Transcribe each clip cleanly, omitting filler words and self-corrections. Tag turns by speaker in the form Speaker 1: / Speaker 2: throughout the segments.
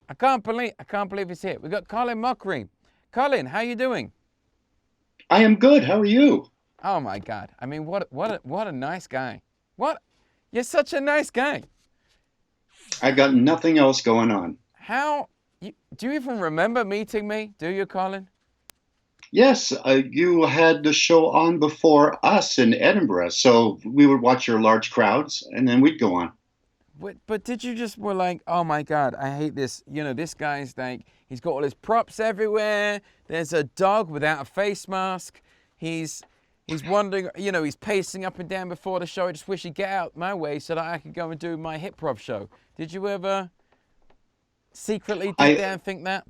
Speaker 1: I can't believe he's here. We got Colin Mochrie. Colin, how you doing?
Speaker 2: I am good. How are you?
Speaker 1: Oh my God! I mean, what a nice guy. What? You're such a nice guy.
Speaker 2: I've got nothing else going on.
Speaker 1: How? Do you even remember meeting me? Do you, Colin?
Speaker 2: Yes, you had the show on before us in Edinburgh, so we would watch your large crowds, and then we'd go on.
Speaker 1: But did you just were like, oh my God, I hate this. You know, this guy's like, he's got all his props everywhere. There's a dog without a face mask. He's he's wandering, you know, he's pacing up and down before the show. I just wish he'd get out my way so that I could go and do my hip prov show. Did you ever secretly deep
Speaker 2: I
Speaker 1: down think that?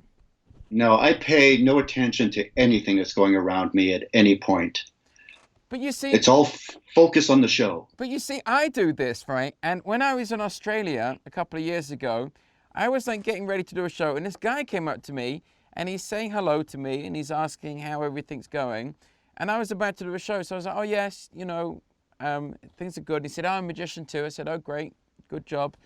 Speaker 2: No, I pay no attention to anything that's going around me at any point.
Speaker 1: But you see,
Speaker 2: It's all focus on the show.
Speaker 1: I do this, right? And when I was in Australia a couple of years ago, I was like getting ready to do a show, and this guy came up to me, and he's saying hello to me, and he's asking how everything's going. And I was about to do a show, so I was like, oh yes, you know, things are good. And he said, oh, I'm a magician too. I said, oh great, good job.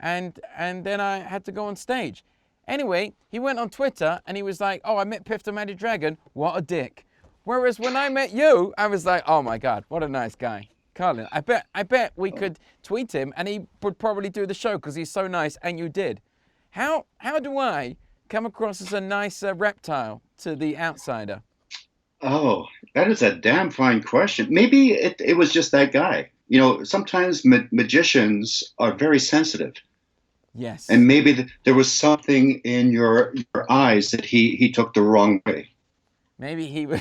Speaker 1: And then I had to go on stage. Anyway, he went on Twitter, and he was like, oh, I met Piff the Magic Dragon. What a dick. Whereas when I met you, I was like, oh my God, what a nice guy. Colin, I bet we could tweet him and he would probably do the show because he's so nice, and you did. How do I come across as a nicer reptile to the outsider?
Speaker 2: Oh, that is a damn fine question. Maybe it was just that guy. You know, sometimes magicians are very sensitive,
Speaker 1: Yes.
Speaker 2: and maybe there was something in your eyes that he took the wrong way.
Speaker 1: Maybe he was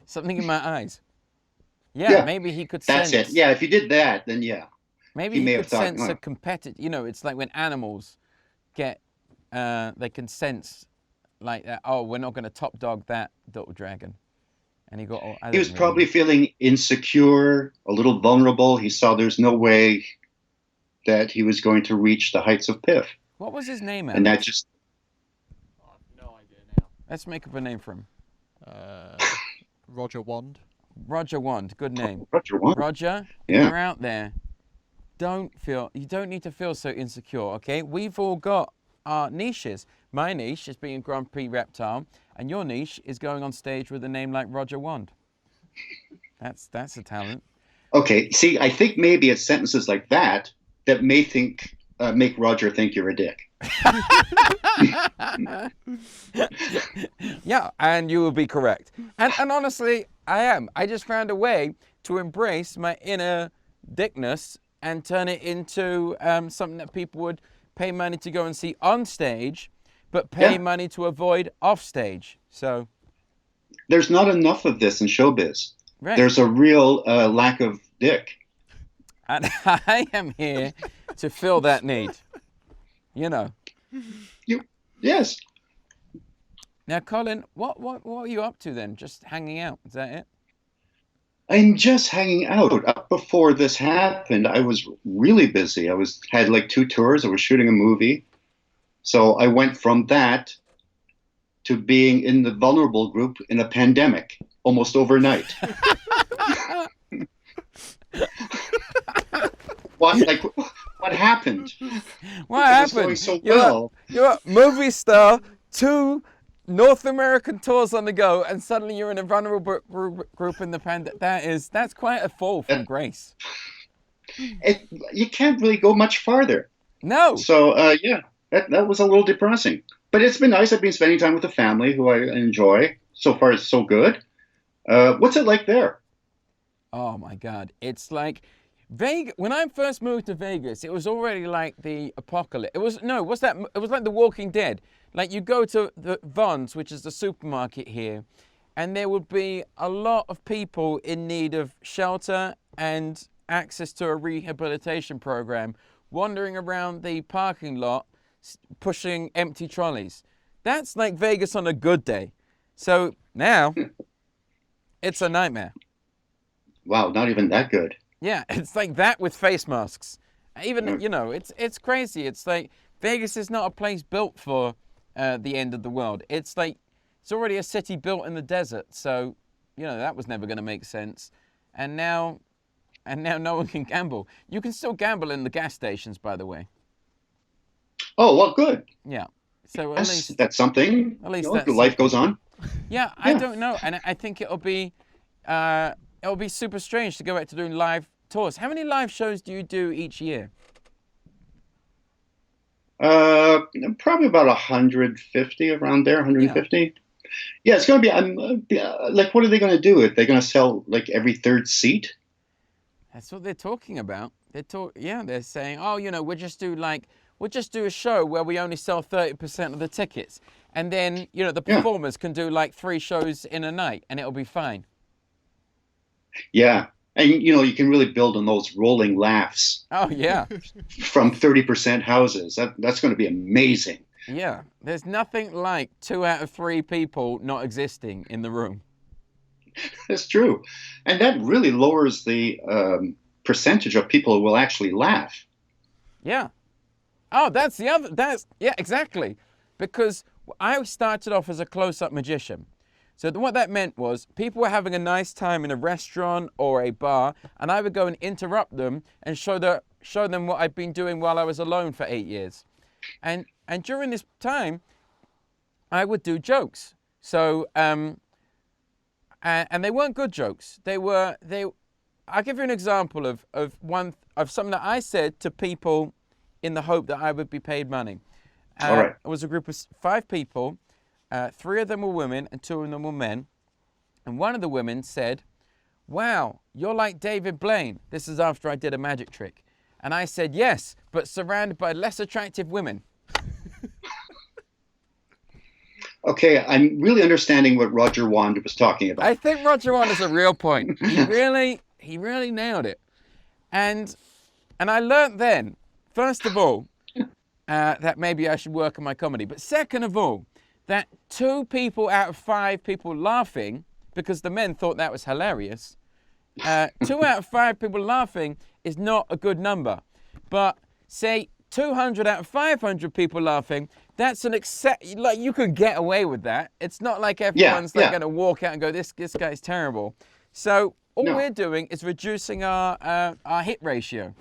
Speaker 1: something in my eyes. Yeah,
Speaker 2: Yeah,
Speaker 1: maybe he could
Speaker 2: that's it.
Speaker 1: sense.
Speaker 2: Yeah, if you did that, then yeah,
Speaker 1: Maybe
Speaker 2: he
Speaker 1: he
Speaker 2: may have
Speaker 1: could
Speaker 2: thought,
Speaker 1: sense a
Speaker 2: well,
Speaker 1: competitive. You know, it's like when animals get, they can sense like that. Oh, we're not going to top dog that little dragon. And he got, oh, I
Speaker 2: he was
Speaker 1: don't really know.
Speaker 2: probably feeling insecure, a little vulnerable. He saw there's no way that he was going to reach the heights of Piff,
Speaker 1: What was his name,
Speaker 2: and that
Speaker 1: Alex?
Speaker 2: just
Speaker 3: I have no idea now.
Speaker 1: Let's make up a name for him.
Speaker 3: Uh, Roger Wand.
Speaker 1: Roger Wand, good name.
Speaker 2: Roger one.
Speaker 1: Roger, if
Speaker 2: Yeah,
Speaker 1: you're out there, you don't need to feel so insecure, okay? We've all got our niches. My niche is being Grand Prix Reptile, and your niche is going on stage with a name like Roger Wand. That's a talent.
Speaker 2: okay. See, I think maybe it's sentences like that that may think make Roger think you're a dick.
Speaker 1: Yeah, and you will be correct. And honestly, I am. I just found a way to embrace my inner dickness and turn it into something that people would pay money to go and see on stage, but pay
Speaker 2: Yeah,
Speaker 1: money to avoid off stage. So,
Speaker 2: there's not enough of this in showbiz.
Speaker 1: right.
Speaker 2: There's a real lack of dick.
Speaker 1: And I am here to fill that need, you know.
Speaker 2: You, yes.
Speaker 1: Now, Colin, what are you up to then? Just hanging out? Is that it?
Speaker 2: I'm just hanging out. Up before this happened, I was really busy. I was had like two tours. I was shooting a movie, so I went from that to being in the vulnerable group in a pandemic almost overnight. What happened?
Speaker 1: What
Speaker 2: It was going
Speaker 1: happened?
Speaker 2: so
Speaker 1: You're
Speaker 2: well.
Speaker 1: you're a movie star, two North American tours on the go, and suddenly you're in a vulnerable group in the that's quite a fall from
Speaker 2: Uh,
Speaker 1: grace.
Speaker 2: you can't really go much farther.
Speaker 1: No.
Speaker 2: So yeah, that was a little depressing. But it's been nice. I've been spending time with the family, who I enjoy. So far, it's so good. What's it like there?
Speaker 1: Oh my God. It's like Vegas. When I first moved to Vegas, it was already like the apocalypse. It was, no, what's that? It was like The Walking Dead. Like you go to the Vons, which is the supermarket here, and there would be a lot of people in need of shelter and access to a rehabilitation program wandering around the parking lot pushing empty trolleys. That's like Vegas on a good day. So now it's a nightmare.
Speaker 2: Wow, not even that good.
Speaker 1: Yeah, it's like that with face masks. Even,
Speaker 2: Mm.
Speaker 1: you know, it's crazy. It's like Vegas is not a place built for the end of the world. It's like it's already a city built in the desert. So, you know, that was never going to make sense. And now, and now no one can gamble. You can still gamble in the gas stations, by the way.
Speaker 2: Oh, well, good.
Speaker 1: Yeah. So at
Speaker 2: Yes,
Speaker 1: least
Speaker 2: that's something.
Speaker 1: at least
Speaker 2: You know,
Speaker 1: that's
Speaker 2: life goes
Speaker 1: something.
Speaker 2: on.
Speaker 1: Yeah, I
Speaker 2: Yeah.
Speaker 1: don't know, and I think it'll be super strange to go back to doing live tours. How many live shows do you do each year?
Speaker 2: Uh, Probably about 150 around there,
Speaker 1: Yeah.
Speaker 2: 150. Yeah, it's going to be. Like, what are they going to do? Are they going to sell like every third seat?
Speaker 1: That's what they're talking about. Yeah, they're saying, oh, we'll just do a show where we only sell 30% of the tickets, and then the
Speaker 2: Yeah.
Speaker 1: performers can do like 3 shows in a night, and it'll be fine.
Speaker 2: Yeah, and you can really build on those rolling laughs
Speaker 1: Oh yeah,
Speaker 2: from 30% houses. That's going to be amazing.
Speaker 1: yeah. There's nothing like 2 out of 3 people not existing in the room.
Speaker 2: That's true, and that really lowers the percentage of people who will actually laugh.
Speaker 1: Yeah. Oh, yeah, exactly. Because I started off as a close-up magician. So what that meant was people were having a nice time in a restaurant or a bar, and I would go and interrupt them and show them what I'd been doing while I was alone for 8 years. And during this time, I would do jokes. So and they weren't good jokes. I'll give you an example of something that I said to people in the hope that I would be paid money.
Speaker 2: All right.
Speaker 1: It was a group of 5 people. 3 of them were women and 2 of them were men. And one of the women said, "Wow, you're like David Blaine." This is after I did a magic trick. And I said, "Yes, but surrounded by less attractive women."
Speaker 2: Okay, I'm really understanding what Roger Wand was talking about.
Speaker 1: I think Roger Wand is a real point. He really nailed it. And I learnt then, first of all, that maybe I should work on my comedy. But second of all, that 2 people out of 5 people laughing, because the men thought that was hilarious, 2 out of 5 people laughing is not a good number. But say 200 out of 500 people laughing, that's like you could get away with that. It's not like everyone's going to walk out and go, this guy's terrible. So all
Speaker 2: No.
Speaker 1: we're doing is reducing our hit ratio.